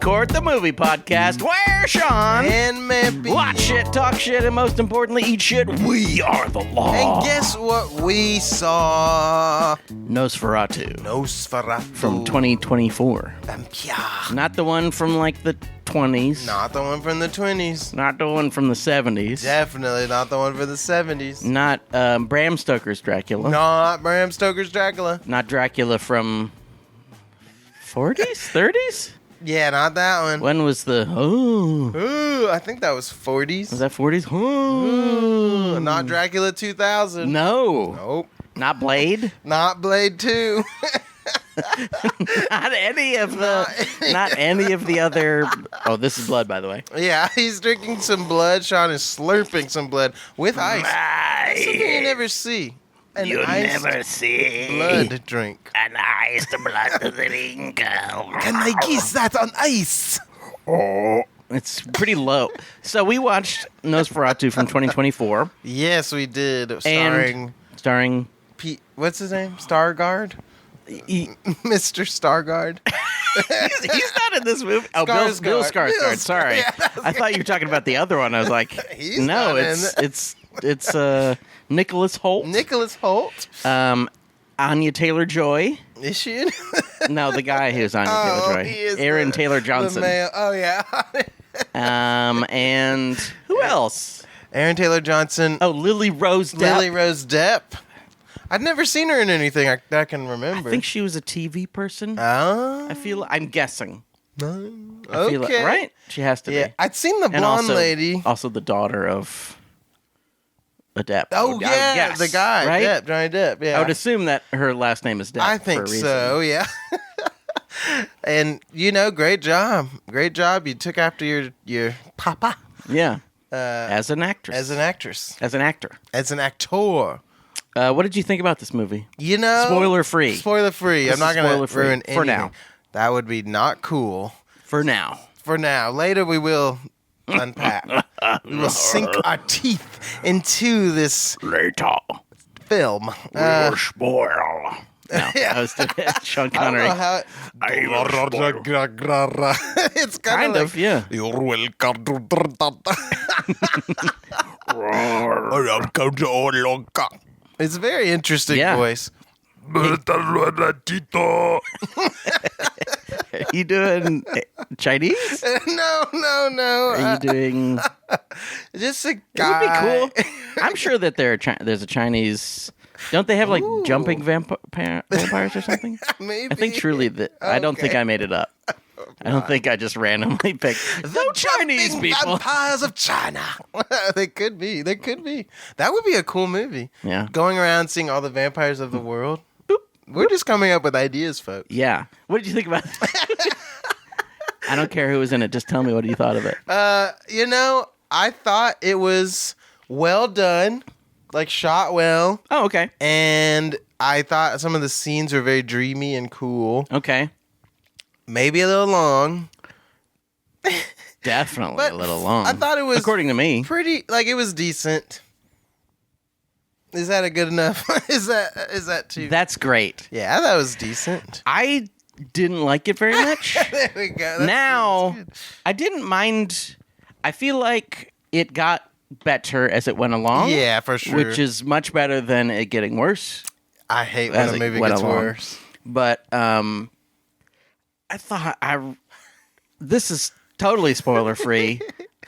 Court, the movie podcast, where Sean and Mampy watch shit, talk shit, and most importantly, eat shit. We are the law. And guess what we saw? Nosferatu. Nosferatu. From 2024. Mampy. Not the one from like the 20s. Not the one from the 20s. Not the one from the 70s. Definitely not the one from the 70s. Not Bram Stoker's Dracula. Not Bram Stoker's Dracula. Not Dracula from 40s? 30s? Yeah, not that one. When was the... Oh. Ooh, I think that was 40s. Was that 40s? Oh. Ooh, not Dracula 2000. No. Nope. Not Blade? Not Blade 2. Not any of the other... Oh, this is blood, by the way. Yeah, he's drinking some blood. Sean is slurping some blood with ice. Something you never see. You never see blood drink. An iced blood drink. Can I kiss that on ice? Oh. It's pretty low. So we watched Nosferatu from 2024. Yes, we did. Starring Pete. What's his name? Stargard? Mr. Stargard. He's not in this movie. Oh, Bill Skarsgård. Sorry. Yeah, I thought you were talking about the other one. I was like, no, it's Nicholas Hoult. Nicholas Hoult. Anya Taylor-Joy. Is she in? No, the guy who's Anya Taylor-Joy. Aaron Taylor-Johnson. Oh, yeah. And who else? Aaron Taylor-Johnson. Oh, Lily Rose Depp. Lily Rose Depp. I'd never seen her in anything I can remember. I think she was a TV person. Oh. I'm guessing. Okay. Right? She has to be. I'd seen the blonde lady. Also the daughter of a Depp. Oh, yeah. The guy. Right? Depp, Johnny Depp. Yeah. I would assume that her last name is Depp. I think for a reason. so, yeah. And, great job. Great job. You took after your papa. Yeah. As an actress. As an actress. As an actor. As an actor. What did you think about this movie? Spoiler free. Spoiler free. I'm not going to ruin anything. For now. That would be not cool. For now. For now. Later we will unpack. We will sink our teeth into this film. We will spoil. No, I was doing Sean Connery. I don't know how it's kind of yeah. You're welcome to It's a very interesting voice. Are you doing Chinese? No. Are you doing... Just a guy. It would be cool. I'm sure that there's a Chinese... Don't they have like jumping vampires or something? Maybe. I think truly that... I don't think I made it up. I don't think I just randomly picked the Chinese people. Vampires of China. They could be. That would be a cool movie. Yeah. Going around seeing all the vampires of the world. Boop. We're just coming up with ideas, folks. Yeah. What did you think about it? I don't care who was in it. Just tell me what you thought of it. I thought it was well done. Like, shot well. Oh, okay. And I thought some of the scenes were very dreamy and cool. Okay. Maybe a little long. Definitely a little long. I thought it was... According to me. Pretty... Like, it was decent. Is that a good enough? Is that too... That's great. Yeah, I thought it was decent. I didn't like it very much. There we go. That's good. I didn't mind... I feel like it got better as it went along. Yeah, for sure. Which is much better than it getting worse. I hate when a movie gets worse. But I thought this is totally spoiler free.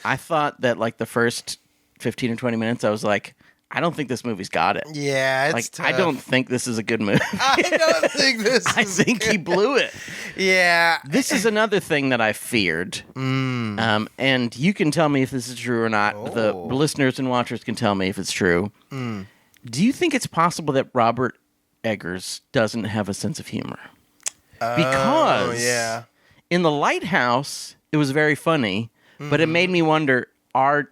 I thought that like the first 15 or 20 minutes, I was like, I don't think this movie's got it. Yeah, it's tough. I don't think this is a good movie. I don't think this I think he blew it. Yeah. This is another thing that I feared. And you can tell me if this is true or not. Oh. The listeners and watchers can tell me if it's true. Do you think it's possible that Robert Eggers doesn't have a sense of humor? Because in The Lighthouse, it was very funny, but it made me wonder,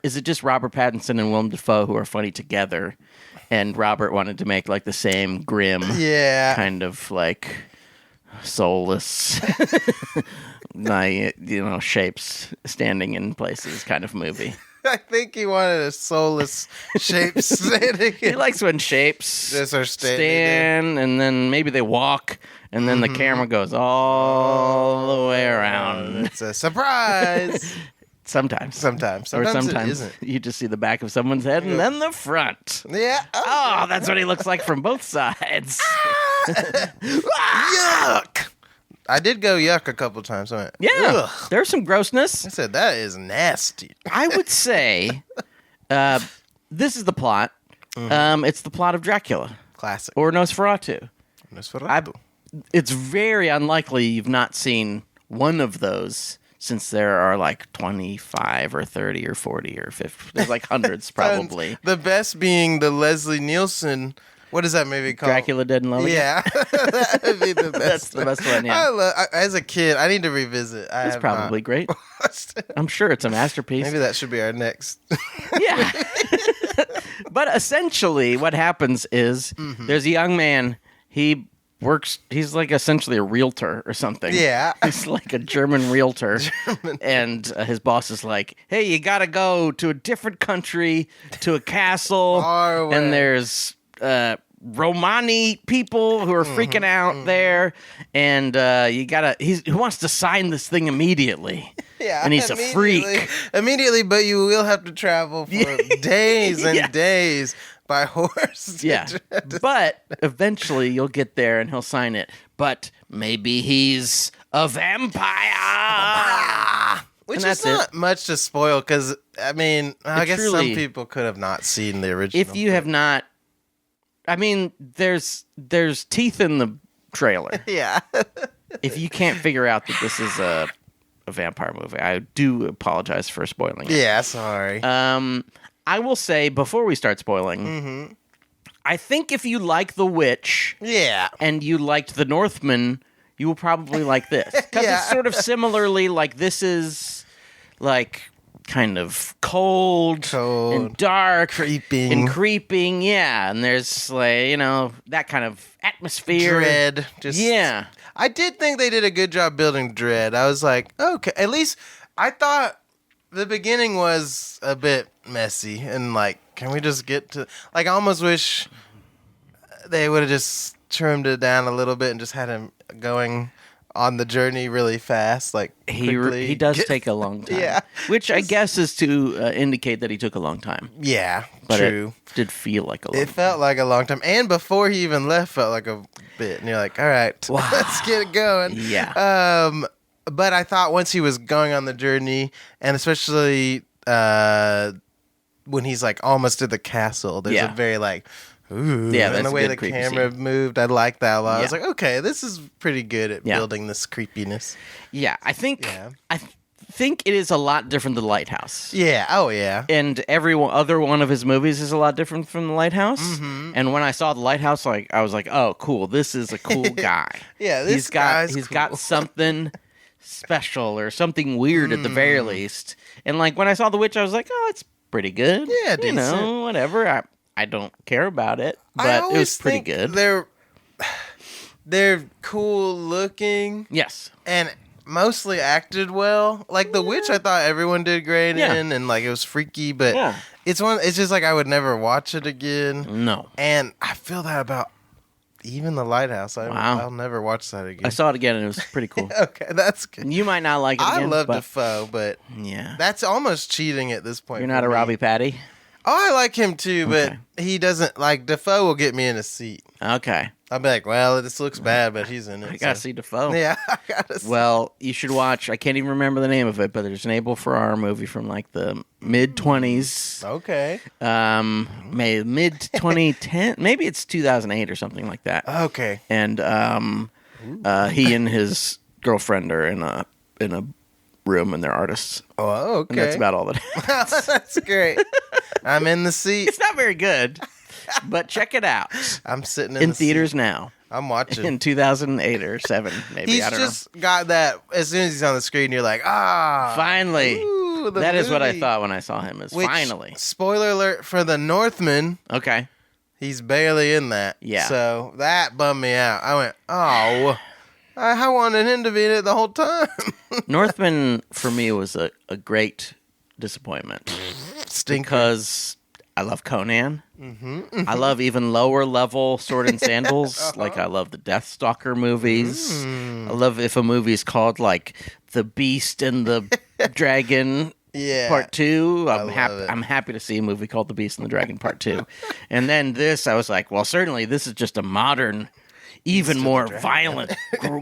is it just Robert Pattinson and Willem Dafoe who are funny together, and Robert wanted to make like the same grim kind of like soulless shapes standing in places kind of movie? I think he wanted a soulless shape standing. He likes when shapes just are stand and then maybe they walk and then the camera goes all the way around. It's a surprise. Sometimes or sometimes it isn't. You just see the back of someone's head and then the front. Yeah. Oh, that's what he looks like from both sides. Yuck! I did go yuck a couple times. I went, yeah, ugh. there's some grossness. I said, that is nasty. I would say this is the plot. It's the plot of Dracula. Classic. Or Nosferatu. Nosferatu. It's very unlikely you've not seen one of those, since there are like 25 or 30 or 40 or 50. There's like hundreds probably. The best being the Leslie Nielsen. What is that movie called? Dracula Dead and Love Again? Yeah. That would be the best. That's the best one, yeah. As a kid, I need to revisit. It's probably great. I'm sure it's a masterpiece. Maybe that should be our next. Yeah. But essentially what happens is there's a young man. He's like essentially a realtor or something. Yeah. He's like a German realtor. And his boss is like, hey, you got to go to a different country, to a castle. Far away. And there's Romani people who are freaking out there. And he wants to sign this thing immediately. Yeah. And he's a freak. Immediately, but you will have to travel for days and days. By horse. Yeah. But eventually you'll get there and he'll sign it. But maybe he's a vampire. Which is not much to spoil because, I mean, I guess some people could have not seen the original. If you have not, I mean, there's teeth in the trailer. Yeah. If you can't figure out that this is a vampire movie, I do apologize for spoiling it. Yeah, sorry. I will say, before we start spoiling, I think if you like The Witch and you liked The Northman, you will probably like this. Because it's sort of similarly, like, this is, like, kind of cold and dark. Creeping, yeah. And there's, like, that kind of atmosphere. Dread. Yeah. I did think they did a good job building dread. I was like, okay. At least, I thought the beginning was a bit messy and like, can we just get to, like, I almost wish they would have just trimmed it down a little bit and just had him going on the journey really fast, like quickly. He does take a long time. Yeah. Which I guess is to indicate that he took a long time. Yeah, but true. It did feel like a long time. It felt like a long time. And before he even left felt like a bit. And you're like, all right, let's get it going. Yeah. But I thought once he was going on the journey, and especially when he's like almost to the castle, there's a very like, ooh, and the way the camera moved, I liked that a lot. I was like, okay, this is pretty good at building this creepiness. Yeah, I think it is a lot different than The Lighthouse. Yeah, oh yeah. And every other one of his movies is a lot different from The Lighthouse. Mm-hmm. And when I saw The Lighthouse, like, I was like, oh, cool, this is a cool guy. Yeah, he's got something special or something weird at the very least. And like when I saw The Witch, I was like, oh, it's pretty good. Yeah, decent. Whatever. I don't care about it, but it was pretty good. They're cool looking. Yes. And mostly acted well. Like The Witch, I thought everyone did great in, and like it was freaky, but it's just like I would never watch it again. No. And I feel that about even The Lighthouse. I'll never watch that again. I saw it again and it was pretty cool. Okay, that's good. You might not like it again. I love Defoe, but that's almost cheating at this point. You're not a Robbie Patty? Oh, I like him too, but he doesn't, like, Defoe will get me in a seat. Okay. I'll be like, well, this looks bad, but he's in it. I gotta see Defoe. Yeah, I gotta see. Well, you should watch, I can't even remember the name of it, but there's an Abel Ferrara movie from like the mid-20s. Okay. Mid-2010, maybe it's 2008 or something like that. Okay. And he and his girlfriend are in a room and they're artists. Oh, okay. And that's about all that happens. That's great. I'm in the seat. It's not very good, but check it out. I'm sitting in theaters now. I'm watching. In 2008 or 7, maybe. He's I don't just got that. As soon as he's on the screen, you're like, finally. Ooh, that is what I thought when I saw him. Finally. Spoiler alert for The Northman. Okay. He's barely in that. Yeah. So that bummed me out. I went, oh, I wanted him to be in it the whole time. Northman, for me, was a great disappointment. Stinker. Because I love Conan. I love even lower level Sword and Sandals. Like I love the Deathstalker movies. I love if a movie's called like The Beast and the Dragon Part 2. I'm happy to see a movie called The Beast and the Dragon Part 2. And then this, I was like, well, certainly this is just a modern, even more violent,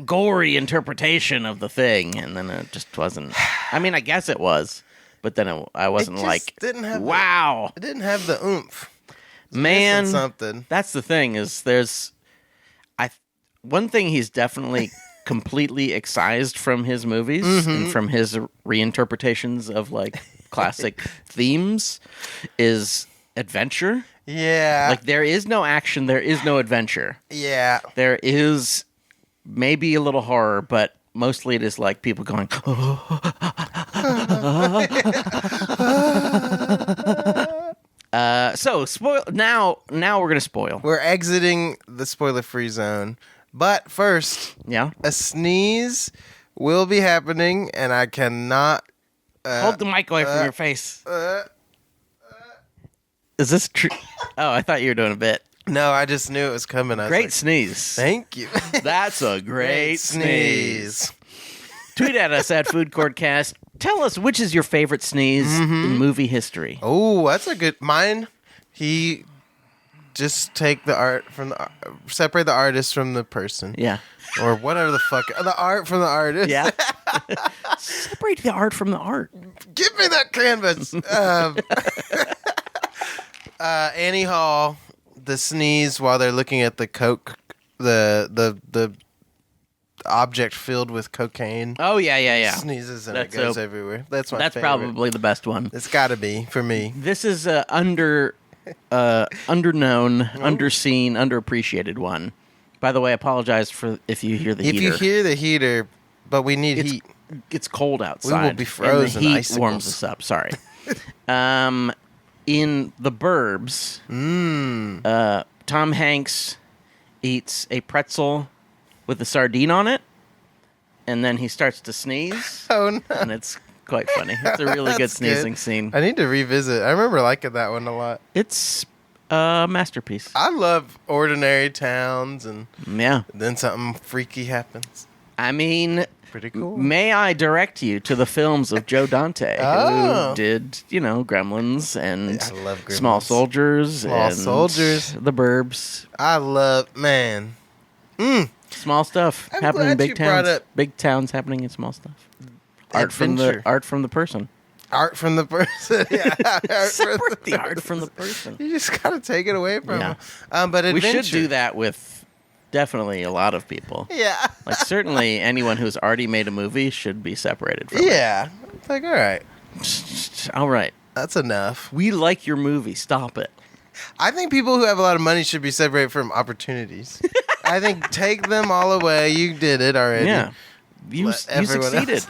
gory interpretation of the thing. And then it just wasn't. I mean, I guess it was. But then I wasn't like, wow. It didn't have the oomph. Man, something. That's the thing is one thing he's definitely completely excised from his movies and from his reinterpretations of like classic themes is adventure. Yeah. Like there is no action, there is no adventure. Yeah. There is maybe a little horror, but mostly it is like people going, so spoil now we're gonna spoil. We're exiting the spoiler-free zone. But first, a sneeze will be happening, and I cannot hold the mic away from your face. Is this true? Oh, I thought you were doing a bit. No, I just knew it was coming. Great sneeze. Thank you. That's a great sneeze. sneeze. Tweet at us at FoodCourtCast. Tell us which is your favorite sneeze in movie history. Oh, that's a good... Mine, he... Just take the art from the... Separate the artist from the person. Yeah. Or whatever the fuck... The art from the artist. Yeah. Separate the art from the art. Give me that canvas. Annie Hall, the sneeze while they're looking at the coke... The object filled with cocaine. Oh, yeah. Sneezes and it goes everywhere. That's my favorite. Probably the best one. It's got to be for me. This is underknown, underseen, underappreciated one. By the way, I apologize for if you hear the heater. If you hear the heater, but we need heat. It's cold outside. We will be frozen. And the heat icicles. warms us up. Sorry. In The Burbs, Tom Hanks eats a pretzel with a sardine on it, and then he starts to sneeze. Oh, no. And it's quite funny. It's a really good sneezing scene. I need to revisit. I remember liking that one a lot. It's a masterpiece. I love ordinary towns, and then something freaky happens. I mean, pretty cool. May I direct you to the films of Joe Dante, who did, Gremlins and I love Gremlins. Small Soldiers and The Burbs. I love, man. Small stuff happening in big towns. Big towns happening in small stuff. Art from the person. Art from the person. Yeah. Separate the art from the person. You just gotta take it away from them. But adventure. We should do that with definitely a lot of people. Yeah. Like certainly anyone who's already made a movie should be separated from it. Yeah. It's like, all right. All right. That's enough. We like your movie. Stop it. I think people who have a lot of money should be separated from opportunities. I think take them all away. You did it already. Yeah. You succeeded.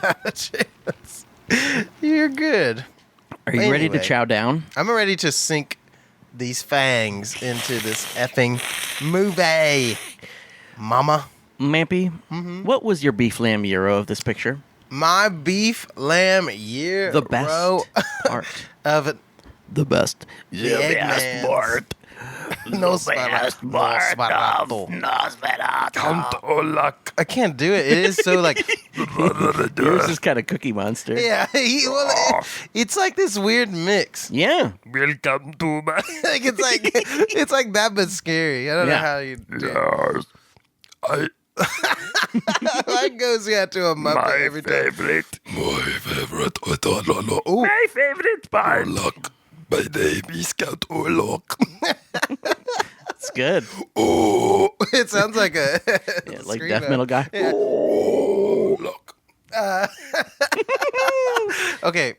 You're good. Are you ready to chow down? I'm ready to sink these fangs into this effing movie. Mama. Mampy, what was your beef lamb gyro of this picture? My beef lamb gyro. The best part of it. The best. The best part. Nosferatu. I can't do it. It is so like. Yours is kind of Cookie Monster. Yeah, it's like this weird mix. Yeah. Welcome to my. it's like that, but scary. I don't know how you do it. That goes to a Muppet every time. My favorite. My favorite part. My name is Count Orlok. It's good. Oh, it sounds like a like death metal guy. Yeah. Orlok. Okay,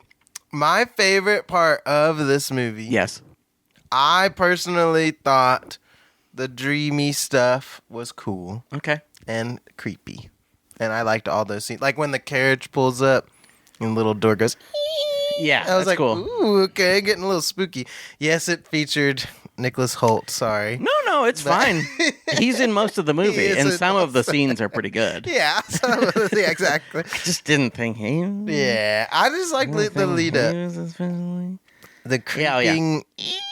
my favorite part of this movie. Yes. I personally thought the dreamy stuff was cool. Okay. And creepy, and I liked all those scenes. Like when the carriage pulls up and the little door goes. Yeah, I was like, cool. Ooh, okay, getting a little spooky. Yes, it featured Nicholas Hoult. Sorry. No, it's fine. He's in most of the movie, and some of the scenes are pretty good. Yeah, exactly. I just didn't think he. Yeah, I just like the lead up. The Yeah, creeping,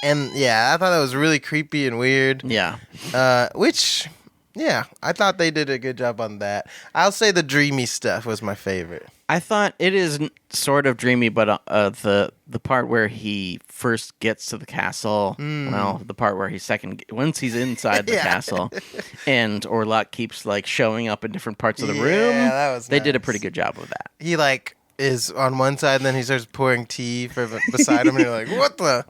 and I thought that was really creepy and weird. Yeah. Which, I thought they did a good job on that. I'll say the dreamy stuff was my favorite. I thought it is sort of dreamy, but the part where he first gets to the castle, well, the part where once he's inside the castle, and Orlok keeps like showing up in different parts of the room, that was they did a pretty good job of that. He like is on one side, and then he starts pouring tea beside him, and you're like, what the?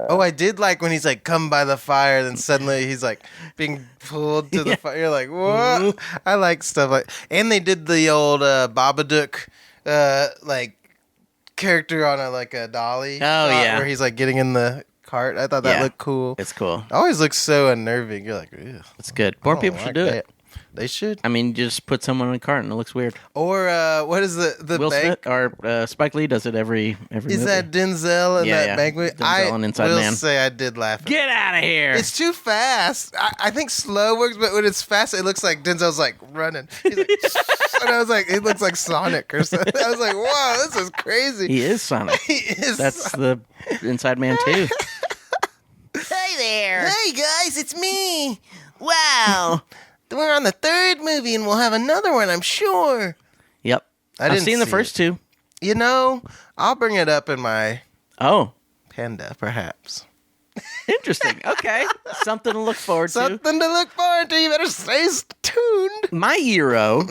Oh, I did like when he's like, come by the fire, then suddenly he's like being pulled to the fire. You're like, what? I like stuff like, and they did the old Babadook like character on a dolly. Oh, yeah. Where he's like getting in the cart. I thought that looked cool. It's cool. It always looks so unnerving. You're like, ugh. It's good. More people should do it. They should. I mean, just put someone in a cart and it looks weird. Or what is the Will bank? Smith or Spike Lee does it every Is movie. that Denzel in that bank movie? Denzel and Inside will Man. say I did laugh. Get out of here! It's too fast. I think slow works, but when it's fast, it looks like Denzel's like running. He's like, and I was like, it looks like Sonic or something. I was like, whoa, this is crazy. He is Sonic. He is. That's the Inside Man too. Hey there. Hey guys, it's me. Wow. We're on the third movie, and we'll have another one, I'm sure. Yep. I've seen the first two. You know, I'll bring it up in my Oh, panda, perhaps. interesting. Okay, something to look forward to. Something to look forward to. You better stay tuned. My hero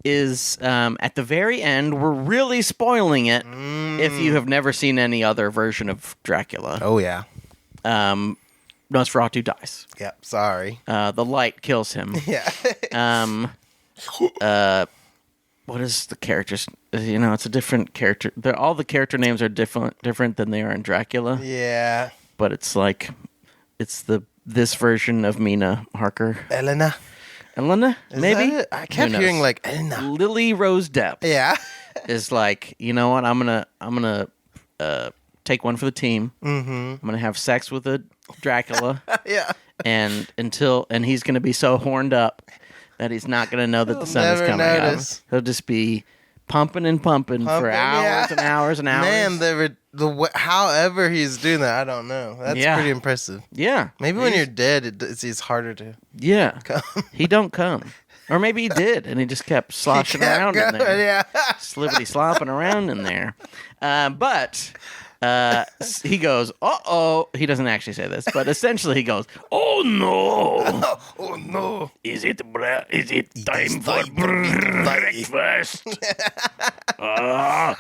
is at the very end. We're really spoiling it if you have never seen any other version of Dracula. Oh yeah. Nosferatu dies. Yep. Sorry. The light kills him. Yeah. What is the character's? It's a different character. All the character names are different than they are in Dracula. Yeah. But it's like, this version of Mina Harker. Elena. Is Maybe? that it? I kept hearing like Elena. Lily Rose Depp. Yeah. Is like, you know what? I'm gonna take one for the team. Mm-hmm. I'm gonna have sex with a Dracula. Yeah. And he's gonna be so horned up that he's not gonna know that the sun is coming out. He'll just be pumping for hours and hours and hours. Man, however he's doing that, I don't know. That's pretty impressive. Yeah. Maybe when you're dead, it's harder to. Yeah. Come. He don't come. Or maybe he did, and he just kept sloshing around in there. Yeah. Slippity slopping around in there. But he goes, uh-oh. He doesn't actually say this, but essentially he goes, oh no. Oh no. Is it time for breakfast? I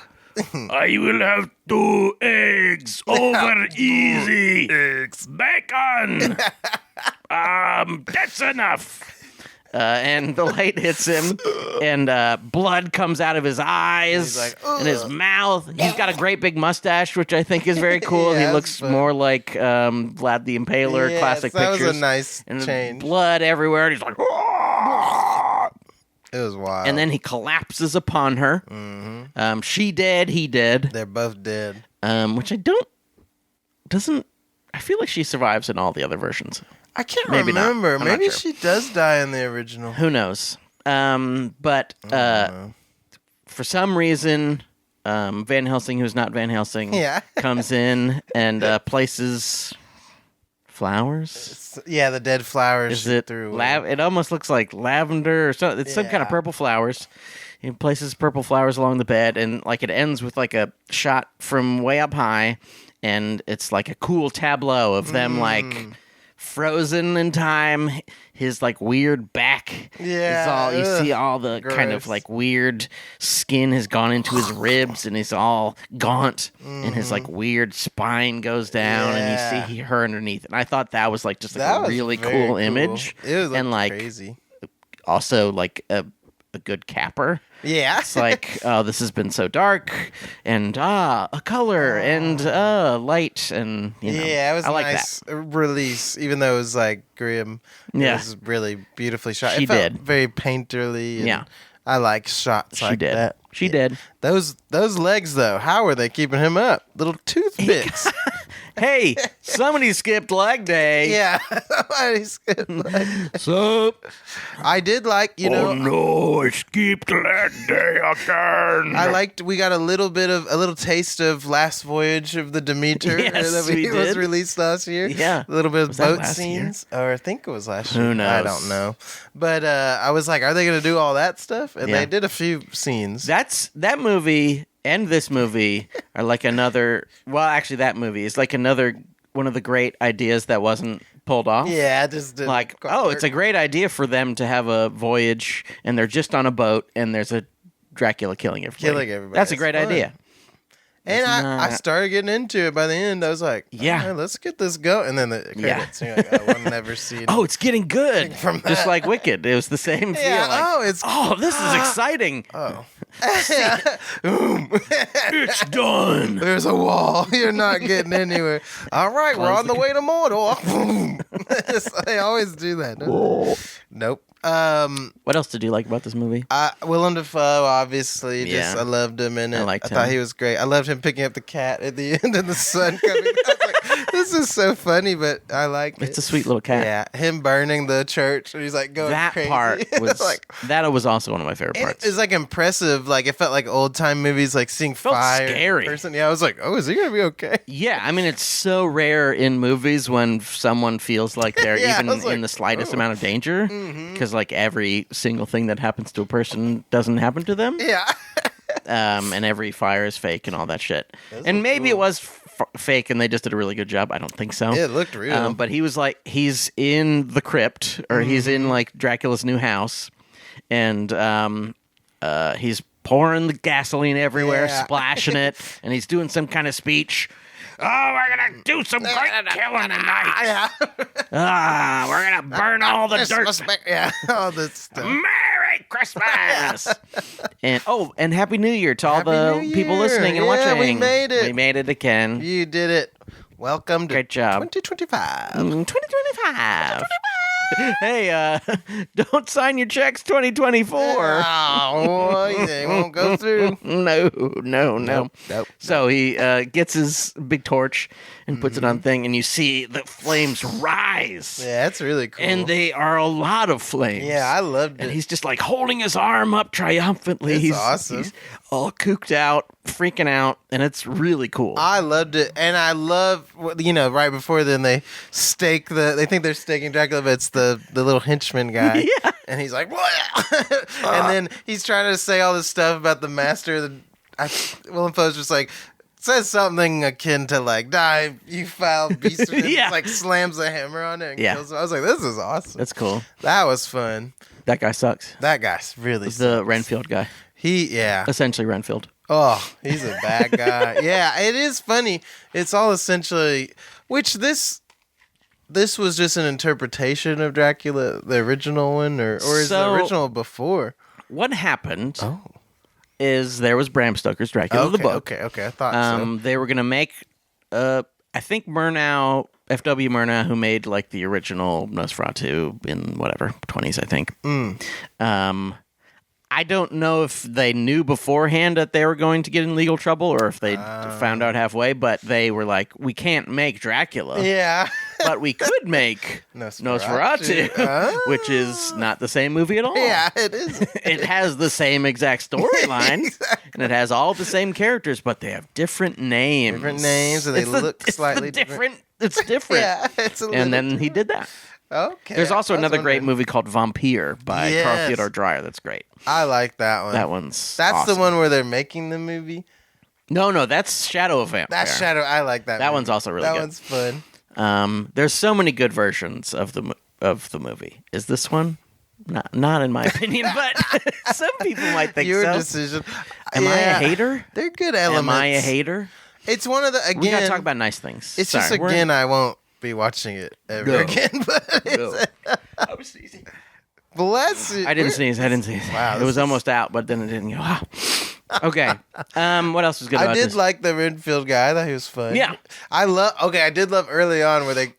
will have 2 eggs over easy. Eggs. Bacon. That's enough. And the light hits him, and blood comes out of his eyes and his mouth. He's got a great big mustache, which I think is very cool. Yeah, he looks more like Vlad the Impaler, classic that pictures. Was a nice and change. Blood everywhere, and he's like, "Ah!" It was wild. And then he collapses upon her. Mm-hmm. She dead, he dead. They're both dead. Which I feel like she survives in all the other versions. I can't Maybe not. remember. I'm not Maybe sure. she does die in the original. Who knows? But for some reason, Van Helsing, who's not Van Helsing, comes in and places flowers. The dead flowers. Is it it almost looks like lavender or something. It's some kind of purple flowers. He places purple flowers along the bed, and like it ends with like a shot from way up high, and it's like a cool tableau of them like frozen in time. His like weird back is all you see. All the kind of like weird skin has gone into his ribs, and he's all gaunt, and his like weird spine goes down, and you see her underneath. And I thought that was like just like a really cool image. It was and like crazy. Also like a good capper. Yeah. It's like, oh, this has been so dark, and a color, and light, and it was I like nice that. release, even though it was like grim. It was really beautifully shot. She it felt did very painterly. And Yeah. I like shots like that. She did. Those legs though, how were they keeping him up? Little toothpicks. Hey, somebody skipped leg day. Yeah, somebody's good. Sup? I did like, you know. Oh no, I skipped leg day again. I liked. We got a little taste of Last Voyage of the Demeter Yes, that we was did. released last year. Yeah. a little bit of Was that boat last scenes, or I think it was last year. Who knows? I don't know. But I was like, are they going to do all that stuff? And Yeah. they did a few scenes. That movie and this movie are like another. Well, actually, that movie is like another one of the great ideas that wasn't pulled off. Yeah, it just didn't Like, quite oh, work. it's a great idea for them to have a voyage, and they're just on a boat, and there's a Dracula killing everybody. That's a It's great fun. idea. And It's I not- started getting into it. By the end, I was like, Yeah. all right, let's get this go. And then the credits, you're like, I will never see it. Oh, it's getting good. From Just that. like Wicked. It was the same feel. yeah. Like, Oh, it's this is exciting. oh. It's done. There's a wall. You're not getting anywhere. All right, we're Close on the the way to Mordor. Boom. They always do that. Nope. What else did you like about this movie? Willem Dafoe, obviously. Yeah. I loved him in it. I liked thought him. he was great. I loved him picking up the cat at the end and the sun coming. I was like, this is so funny, but I like It's it. a sweet little cat. Yeah, him burning the church. And he's like going That crazy. part was like, that was also one of my favorite and parts. it was like impressive. Like it felt like old time movies, like seeing Felt fire. scary. Person. Yeah, I was like, oh, is he gonna be okay? Yeah, I mean it's so rare in movies when someone feels like they're Yeah, I even was like, in the slightest oh. amount of danger, because like every single thing that happens to a person doesn't happen to them, Yeah. and every fire is fake and all that shit. Those And look maybe it cool. was fake and they just did a really good job. I don't think so. It looked real. But he was like, he's in the crypt, or he's in like Dracula's new house, and he's pouring the gasoline everywhere, Yeah. splashing it, and he's doing some kind of speech. Oh, we're gonna do some great killing tonight. Yeah. We're gonna burn all the dirt. Yeah, all this stuff. Merry Christmas! and Happy New Year to all Happy the New people Year. listening and Yeah, watching. we made it. We made it again. You did it. Welcome to Great job. 2025. 2025. Hey, don't sign your checks 2024. Oh, they won't go through. No. Nope. So he gets his big torch and puts it on thing, and you see the flames rise. Yeah, that's really cool. And they are a lot of flames. yeah, I loved And it. he's just like holding his arm up triumphantly. It's he's awesome. He's all cooked out, freaking out, and it's really cool. I loved it, and I love, right before then they they think they're staking Dracula, but it's the little henchman guy. Yeah. And he's like, what? And then he's trying to say all this stuff about the master. Willem Dafoe's just like, says something akin to like, die, you foul beast. And Yeah. like slams a hammer on it and Yeah. kills him. I was like, this is awesome. That's cool. That was fun. That guy sucks. That guy's really The Renfield guy. yeah. Essentially Renfield. Oh, he's a bad guy. Yeah, it is funny. It's all essentially, which this was just an interpretation of Dracula, the original one, or is the So- original before? What happened Oh, is there was Bram Stoker's Dracula, the book. Okay. I thought so. They were going to make, I think Murnau, F.W. Murnau, who made like the original Nosferatu in whatever, 20s, I think. I don't know if they knew beforehand that they were going to get in legal trouble or if they found out halfway, but they were like, we can't make Dracula, Yeah. but we could make Nosferatu. Nosferatu, which is not the same movie at all. Yeah, it is. It has the same exact storyline, Exactly. and it has all the same characters, but they have different names. Different names, and they look slightly different. It's different. Yeah, it's a little And then he did that. Okay. There's also I was another great wondering. movie called Vampire by Carl Yes. Theodor Dreyer. That's great. I like that one. That one's That's awesome. the one where they're making the movie. No, that's Shadow of Vampire. That's Shadow. I like that. That movie. one's also really that good. one's fun. There's so many good versions of the movie. Is this one? Not in my opinion, but some people might think Your so. decision. Am I a Yeah. hater? They're good elements. Am I a hater? It's one of the We gotta again. talk about nice things. It's Sorry, just we're- again. I won't be watching it ever No. again. But bless you. I didn't sneeze. Wow, It this was is- almost out, but then it didn't go. Ah. Okay. What else was good about I did this? like the Renfield guy. I thought he was fun. Yeah. I did love early on where they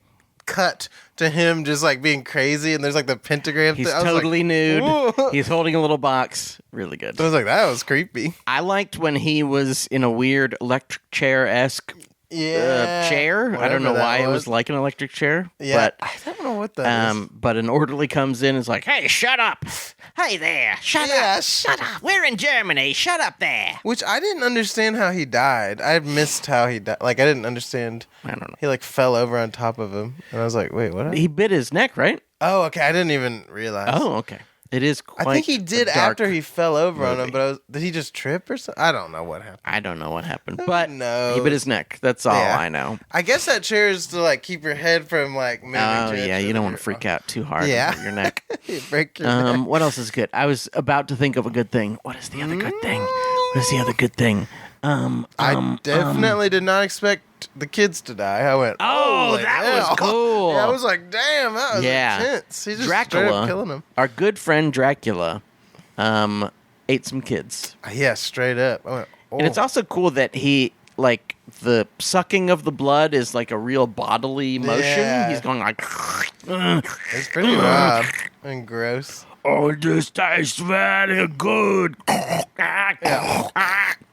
cut to him just like being crazy, and there's like the pentagram. He's thing. I was like, totally nude. "Whoa." He's holding a little box. Really good. I was like, that was creepy. I liked when he was in a weird electric chair-esque chair. I don't know why it was like an electric chair. Yeah, but I don't know what that is. But an orderly comes in and is like, "Hey, shut up! Hey there, shut up! shut up. We're in Germany. Shut up there. Which I didn't understand how he died. I missed how he died. Like, I didn't understand. I don't know. He, like, fell over on top of him. And I was like, wait, what? He bit his neck, right? Oh, okay. I didn't even realize. Oh, okay. It is quite I think he did a dark after he fell over on him, movie. but did he just trip or something? I don't know what happened. I don't know what happened, but knows? he bit his neck. That's all Yeah. I know. I guess that chair is to, like, keep your head from, like, moving. Oh, to yeah, you don't want to freak out too hard and hurt your neck. You break your neck. What else is good? I was about to think of a good thing. What is the other good thing? What is the other good thing? I definitely did not expect the kids to die. I went, Oh, holy that hell. was cool. Yeah, I was like, damn, that was Yeah. intense. He just straight Dracula, up killing him. our good friend Dracula, ate some kids. Yeah, straight up. I went, oh. And it's also cool that he, like, the sucking of the blood is like a real bodily motion. Yeah. He's going like... It's pretty wild and gross. Oh, this tastes very good.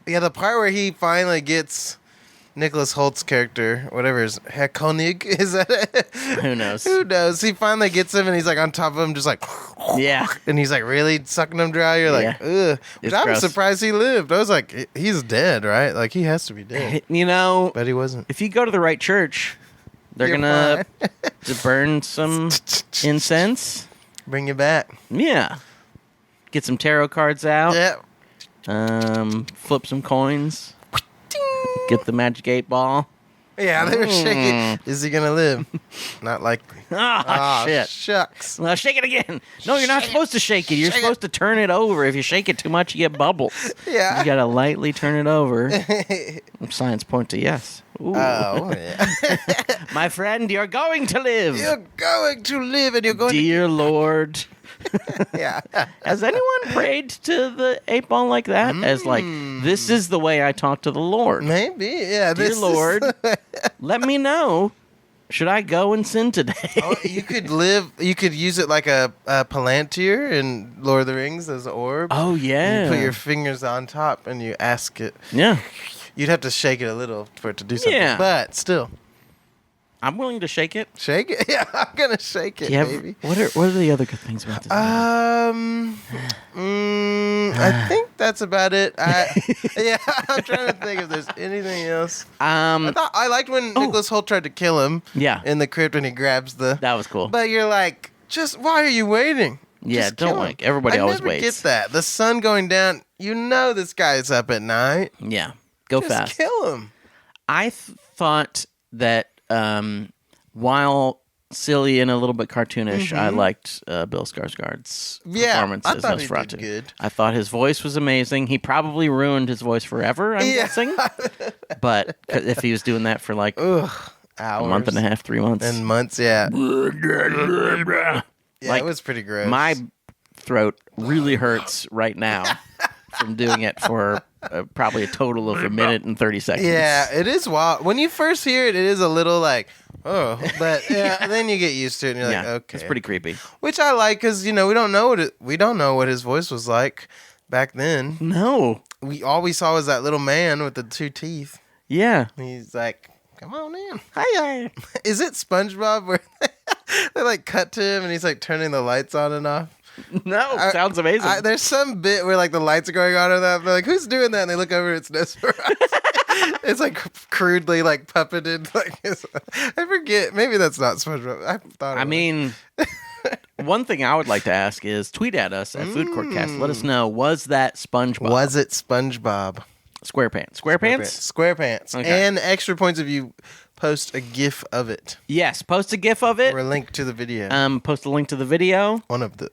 Yeah, the part where he finally gets Nicholas Holt's character, whatever his Herr Koenig, is that it? Who knows? Who knows? He finally gets him and he's like on top of him, just like, Yeah. and he's like really sucking him dry. You're like, Yeah. ugh. But It's I'm gross. surprised he lived. I was like, he's dead, right? Like he has to be dead. You know, But he wasn't. if you go to the right church, they're You're gonna to burn some incense. Bring you back. Yeah. Get some tarot cards out. Yeah. Flip some coins. Get the magic 8-ball. Yeah, they were shaking. Is he gonna live? Not likely. Ah, shit. Shucks. Well, shake it again. No, you're not supposed to shake it. You're supposed to turn it over. If you shake it too much, you get bubbles. Yeah. You gotta lightly turn it over. Signs point to yes. Ooh. Oh, yeah. My friend, you're going to live. You're going to live and you're going Dear Lord. to... Yeah. Has anyone prayed to the 8-ball like that? As like, this is the way I talk to the Lord. Maybe. Yeah. Dear this is- Lord, let me know. Should I go and sin today? Oh, you could live. You could use it like a Palantir in Lord of the Rings as an orb. Oh, You yeah. put your fingers on top and you ask it. Yeah. You'd have to shake it a little for it to do something. Yeah. But still, I'm willing to shake it. shake it. Yeah, I'm gonna shake it, Do you have, baby. what are the other good things about this? I think that's about it. Yeah, I'm trying to think if there's anything else. I liked when Nicholas Hoult tried to kill him. Yeah. In the crypt when he grabs the. That was cool. But you're like, just why are you waiting? Yeah, Just don't kill him. like. Everybody I always never waits. get that. The sun going down. You know this guy's up at night. Yeah. Go Just fast. kill him. I thought that while silly and a little bit cartoonish, I liked Bill Skarsgård's performance I as thought he Nosferatu. did good. I thought his voice was amazing. He probably ruined his voice forever, I'm guessing. But if he was doing that for like Ugh. a Hours. month and a half, 3 months. And months, yeah. Yeah, Like, it was pretty gross. My throat really hurts right now from doing it for probably a total of 1 minute and 30 seconds. Yeah, it is wild. When you first hear it, it is a little like, oh, but yeah, then you get used to it and you're like, okay. It's pretty creepy. Which I like because we don't know what his voice was like back then. No. All we saw was that little man with the 2 teeth. Yeah. He's like, come on in. Hi. Is it SpongeBob where they like cut to him and he's like turning the lights on and off? No, sounds amazing. There's some bit where like the lights are going on and that. They're like, who's doing that? And they look over, it's Nosferatu. It's like crudely like puppeted. Like I forget. Maybe that's not SpongeBob. I thought. One thing I would like to ask is tweet at us at Food Courtcast. Let us know, was that SpongeBob? Was it SpongeBob? SquarePants? SquarePants? SquarePants. Okay. And extra points if you post a GIF of it Yes. Post a GIF of it. or a link to the video. Post a link to the video. One of the.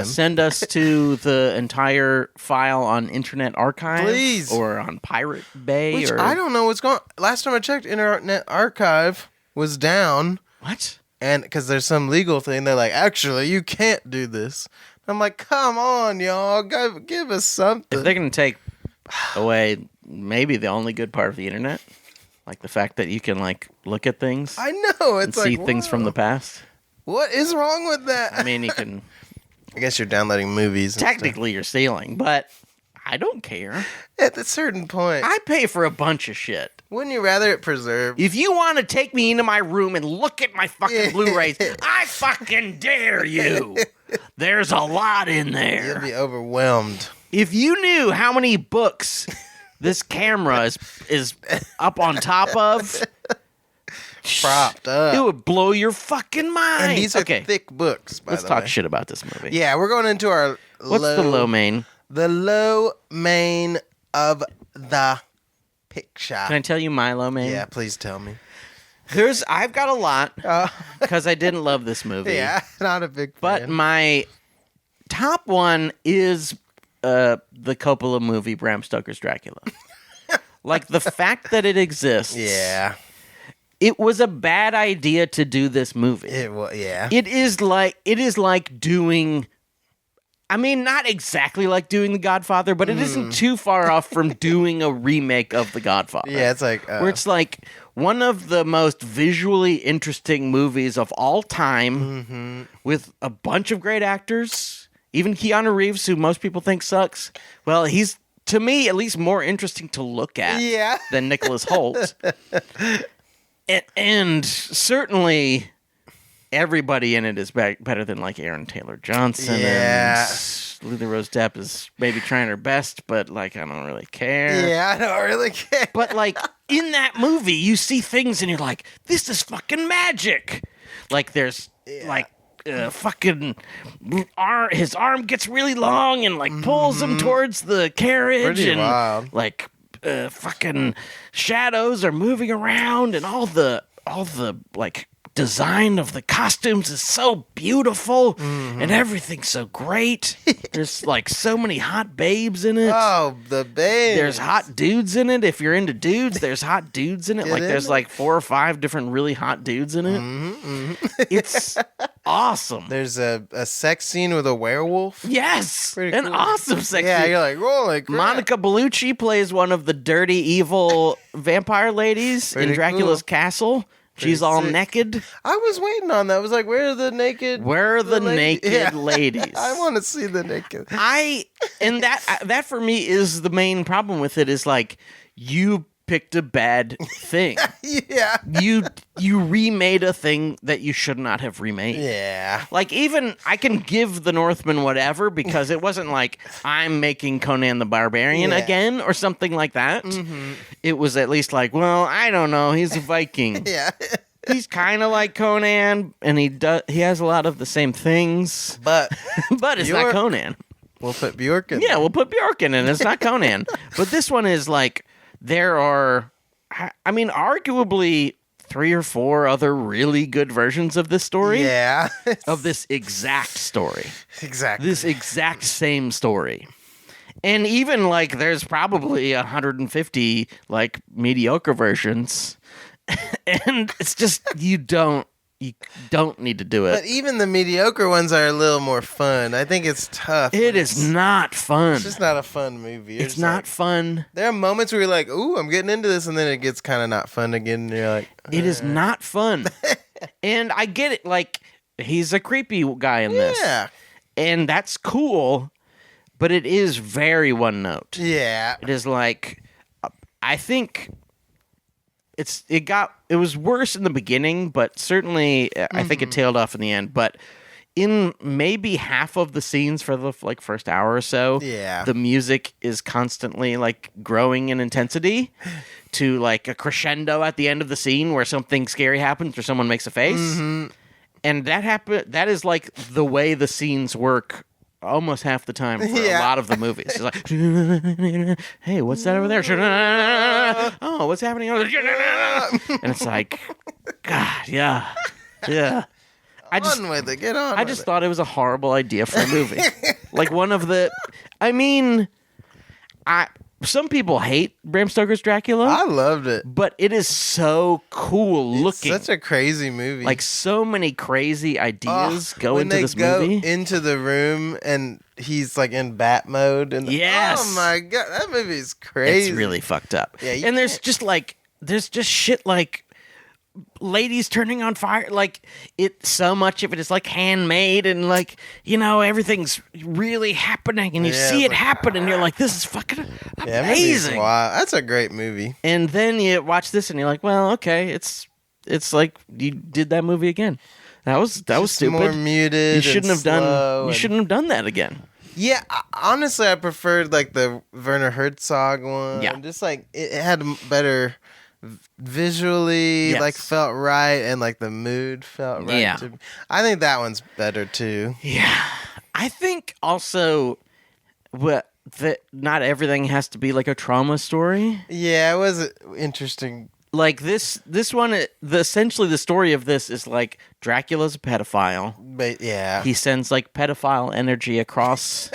Send us to the entire file on Internet Archive. Please. Or on Pirate Bay. Which or I don't know what's going. Last time I checked, Internet Archive was down. What? And because there's some legal thing, they're like, actually, you can't do this. I'm like, come on, y'all, give us something. If they're going to take away maybe the only good part of the internet, like the fact that you can like look at things I know and it's like see things from the past. What is wrong with that? I mean, you can I guess you're downloading movies. And technically you're stealing, but I don't care. At a certain point. I pay for a bunch of shit. Wouldn't you rather it preserved? If you want to take me into my room and look at my fucking Blu-rays, I fucking dare you. There's a lot in there. You'll be overwhelmed. If you knew how many books this camera is up on top of, propped up, it would blow your fucking mind. And these are thick books, by Let's the talk way. shit about this movie. Yeah, we're going into our What's the low main? The low main of the picture. Can I tell you my low main? Yeah, please tell me. I've got a lot because I didn't love this movie. Yeah, not a big fan. But my top one is the Coppola movie Bram Stoker's Dracula. Like the fact that it exists. Yeah. It was a bad idea to do this movie. Yeah. It is like doing, I mean, not exactly like doing The Godfather, but it isn't too far off from doing a remake of The Godfather. Yeah, it's like where it's like one of the most visually interesting movies of all time with a bunch of great actors. Even Keanu Reeves, who most people think sucks. Well, he's, to me, at least more interesting to look at than Nicholas Hoult. And certainly everybody in it is better than like Aaron Taylor Johnson. Yeah. And Lily Rose Depp is maybe trying her best, but like I don't really care. Yeah, I don't really care. But like in that movie, you see things and you're like, this is fucking magic. Like there's like fucking his arm gets really long and like pulls him towards the carriage. Pretty and wild. Like fucking shadows are moving around and all the like design of the costumes is so beautiful and everything's so great. There's like so many hot babes in it. Oh, the babes. There's hot dudes in it. If you're into dudes, there's hot dudes in it. Like there's like 4 or 5 different really hot dudes in it. It's awesome. There's a sex scene with a werewolf. Yes, Pretty an cool. awesome sex Yeah, scene. you're like, holy crap. Monica Bellucci plays one of the dirty, evil vampire ladies Pretty in Dracula's cool. castle. She's all sick. naked. I was waiting on that. I was like, where are the naked? Where are the naked Yeah. ladies? I want to see the naked. And that for me is the main problem with it is like you picked a bad thing. Yeah. You remade a thing that you should not have remade. Yeah. Like even I can give the Northman whatever because it wasn't like I'm making Conan the Barbarian again or something like that. It was at least like, well, I don't know, he's a Viking. Yeah. He's kind of like Conan and he has a lot of the same things, But but it's not Bjork- Conan. we'll put Bjork in. Yeah, we'll put Bjork in it. It's not Conan. But this one is like, there are, I mean, arguably 3 or 4 other really good versions of this story. Yeah. Of this exact story. Exactly. This exact same story. And even like, there's probably 150 like mediocre versions. And it's just, you don't need to do it. But even the mediocre ones are a little more fun. I think it's tough. It is not fun. It's just not a fun movie. You're It's just not like- fun. There are moments where you're like, ooh, I'm getting into this, and then it gets kind of not fun again, and you're like, It is not fun. And I get it. Like, he's a creepy guy in this. yeah. And that's cool, but it is very one note. Yeah. It is like, I think it was worse in the beginning, but certainly I think it tailed off in the end. But in maybe half of the scenes for the like first hour or so, the music is constantly like growing in intensity to like a crescendo at the end of the scene where something scary happens or someone makes a face. And that is like the way the scenes work almost half the time for a lot of the movies. It's like, hey, what's that over there? Oh, what's happening over there? And it's like, God, yeah. Get on with it. I just thought it was a horrible idea for a movie. Like one of the, I mean, some people hate Bram Stoker's Dracula. I loved it. But it is so cool looking. Such a crazy movie. Like so many crazy ideas go into this when they movie. go into the room and he's like in bat mode. And Yes. Oh my God. That movie is crazy. It's really fucked up. Yeah, and there's just shit like ladies turning on fire. Like, so much of it is like handmade and like, you know, everything's really happening and you see it happen and you're like, this is fucking amazing. Wow, that's a great movie. And then you watch this and you're like, well, okay, it's like you did that movie again. That was stupid. More muted. You shouldn't have done that again. Yeah, honestly, I preferred like the Werner Herzog one. Yeah, just like it had better visually, like felt right, and like the mood felt right. Yeah, I think that one's better too. Yeah, I think also that not everything has to be like a trauma story. Yeah, it was interesting. Like this one, essentially the story of this is like Dracula's a pedophile. But yeah, he sends like pedophile energy across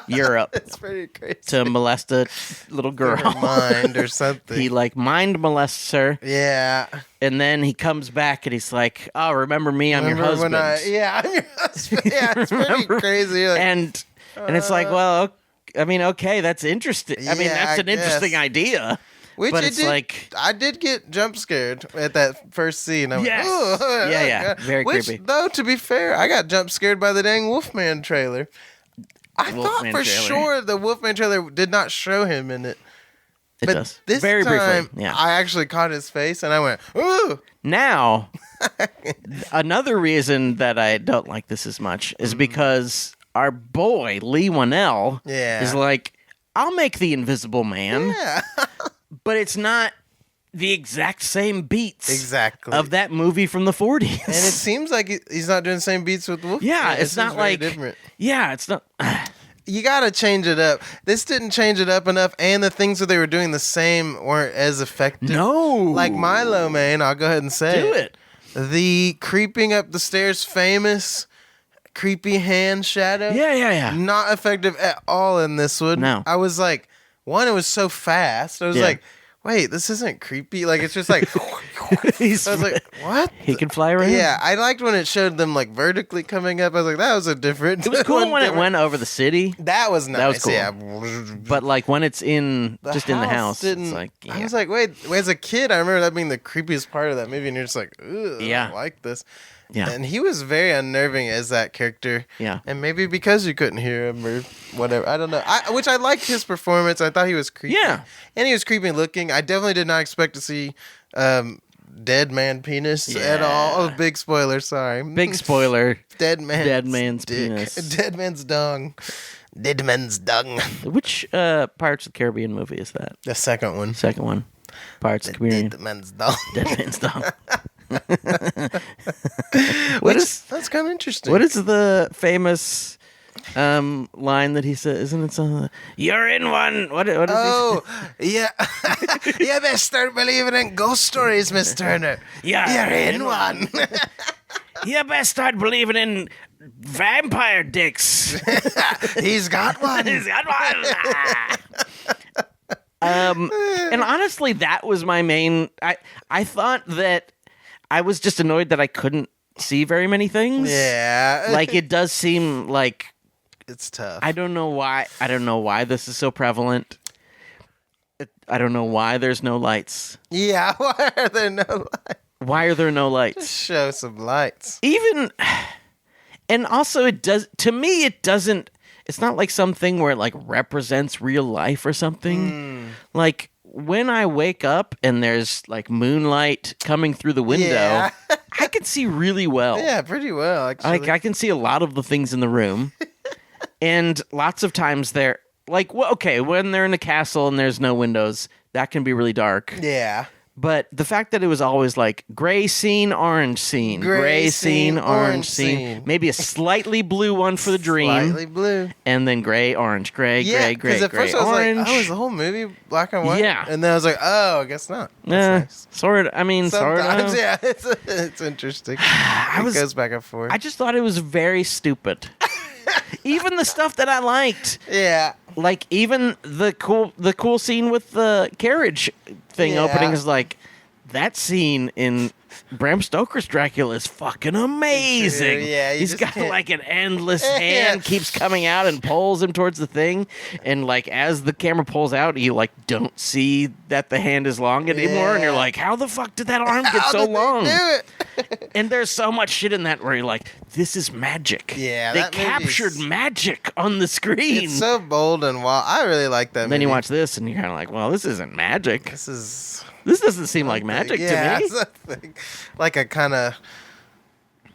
Europe. It's pretty crazy to molest a little girl, mind or something. He like mind molests her. Yeah, and then he comes back and he's like, "Oh, remember me? I'm your husband." I'm your husband. Yeah, it's pretty crazy. Like, and it's like, well, I mean, okay, that's interesting. I mean, that's an interesting idea. Which but it's like I did get jump scared at that first scene. I went, yeah, very creepy. Though, to be fair, I got jump scared by the dang Wolfman trailer. I thought for sure the Wolfman trailer did not show him in it. It does. This very time, briefly. Yeah. I actually caught his face and I went, ooh. Now, another reason that I don't like this as much is because our boy Lee Whannell is like, I'll make the Invisible Man. Yeah. But it's not the exact same beats of that movie from the 40s. And it seems like he's not doing the same beats with Wolfman. Yeah, it's not like different. Yeah, it's not. You gotta change it up. This didn't change it up enough, and the things that they were doing the same weren't as effective. No, like Milo, man. I'll go ahead and say do it. The creeping up the stairs, famous creepy hand shadow. Yeah. Not effective at all in this one. No, I was like, one, it was so fast. I was like, wait, this isn't creepy. Like, it's just like, I was like, what? He can fly around? Yeah, I liked when it showed them like vertically coming up. I was like, that was a different. It was cool when it went over the city. That was nice. That was cool. Yeah. But like when it's in the house, it's like, I was like, wait, as a kid, I remember that being the creepiest part of that movie, and you're just like, ugh, I don't like this. Yeah. And he was very unnerving as that character. Yeah. And maybe because you couldn't hear him or whatever. I don't know. Which I liked his performance. I thought he was creepy. Yeah. And he was creepy looking. I definitely did not expect to see dead man penis at all. Oh, big spoiler. Sorry. Big spoiler. Dead man's dick. Penis. Dead man's dung. Dead man's dung. Which Pirates of the Caribbean movie is that? The second one. Pirates of the Caribbean. Dead man's dung. Dead man's dung. That's kind of interesting. What is the famous line that he said? Isn't it something? You're in one. What is he? Yeah. You best start believing in ghost stories, Miss Turner. Yeah, you're in one. You best start believing in vampire dicks. He's got one. And honestly, that was my main. I thought that I was just annoyed that I couldn't see very many things. Yeah. Like, it does seem like it's tough. I don't know why this is so prevalent. I don't know why there's no lights. Yeah, why are there no lights? Why are there no lights? Just show some lights. And also to me, it doesn't, it's not like something where it like represents real life or something. Like, when I wake up and there's like moonlight coming through the window, I can see really well. Yeah, pretty well, actually. Like, I can see a lot of the things in the room. And lots of times they're like, well, okay, when they're in a castle and there's no windows, that can be really dark. Yeah. But the fact that it was always like gray scene, orange scene, gray scene, orange scene, maybe a slightly blue one for the dream, slightly blue, and then gray, orange, gray, gray, because at first I was orange. like, oh, is the whole movie black and white? Yeah, and then I was like, oh, I guess not. That's nice. Sort of. I mean, sometimes, sort of. Yeah, it's interesting. It goes back and forth. I just thought it was very stupid. Even the stuff that I liked. Yeah. Like, even the cool scene with the carriage thing opening is like, that scene in Bram Stoker's Dracula is fucking amazing. Yeah, he's got like an endless hand keeps coming out and pulls him towards the thing, and like as the camera pulls out, you like don't see that the hand is long anymore, and you're like, how the fuck did that arm get so long? Do it? And there's so much shit in that where you're like, this is magic. Yeah, they that captured magic on the screen. It's so bold and wild. I really like that. And then you watch this, and you're kind of like, well, this isn't magic. This doesn't seem like magic to me. Something. Like a kind of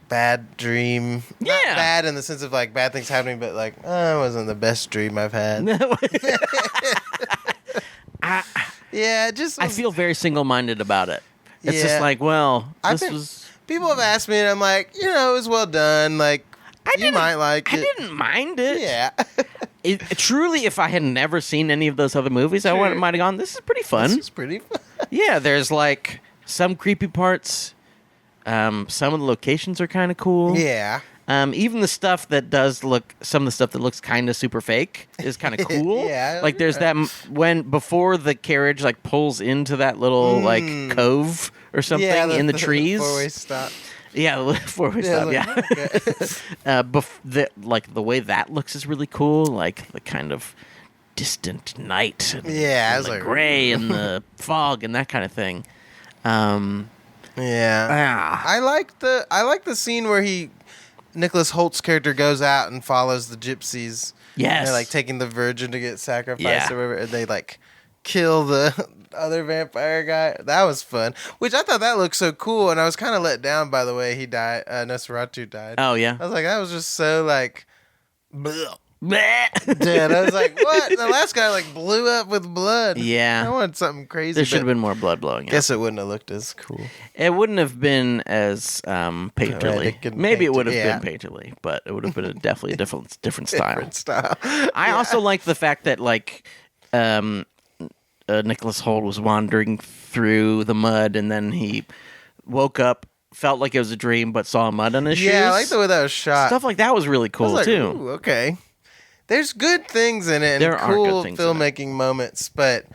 bad dream. Yeah. Not bad in the sense of like bad things happening, but like, it wasn't the best dream I've had. Yeah, I feel very single-minded about it. It's just like, well, people have asked me, and I'm like, it was well done. Like, you might like it. I didn't mind it. Yeah. Truly, if I had never seen any of those other movies, I might have gone, this is pretty fun. This is pretty fun. Yeah, there's like some creepy parts. Some of the locations are kind of cool. Yeah. Even the stuff that some of the stuff that looks kind of super fake is kind of cool. Yeah. Like there's that before the carriage like pulls into that little like cove or something in the trees. Four-way stop. Yeah, the four-way stop. Yeah. Okay. The way that looks is really cool. Like the kind of distant night. And, and the gray and the fog and that kind of thing. Yeah. I like the scene where Nicholas Holt's character goes out and follows the gypsies. Yes. And they're like taking the virgin to get sacrificed or whatever, and they like kill the other vampire guy. That was fun. Which I thought that looked so cool, and I was kind of let down by the way he died. Nosferatu died. Oh yeah. I was like, that was just so like, bleh. Dude, I was like, what? The last guy like blew up with blood. Yeah. I wanted something crazy. There should have been more blood blowing out. Guess it wouldn't have looked as cool. It wouldn't have been as painterly. Maybe it would have been painterly, but it would have been definitely a different style. Different style. I also like the fact that like Nicholas Hoult was wandering through the mud, and then he woke up, felt like it was a dream, but saw mud on his shoes. Yeah, I like the way that was shot. Stuff like that was really cool like, too. Ooh, okay. There's good things in it and there cool filmmaking moments, but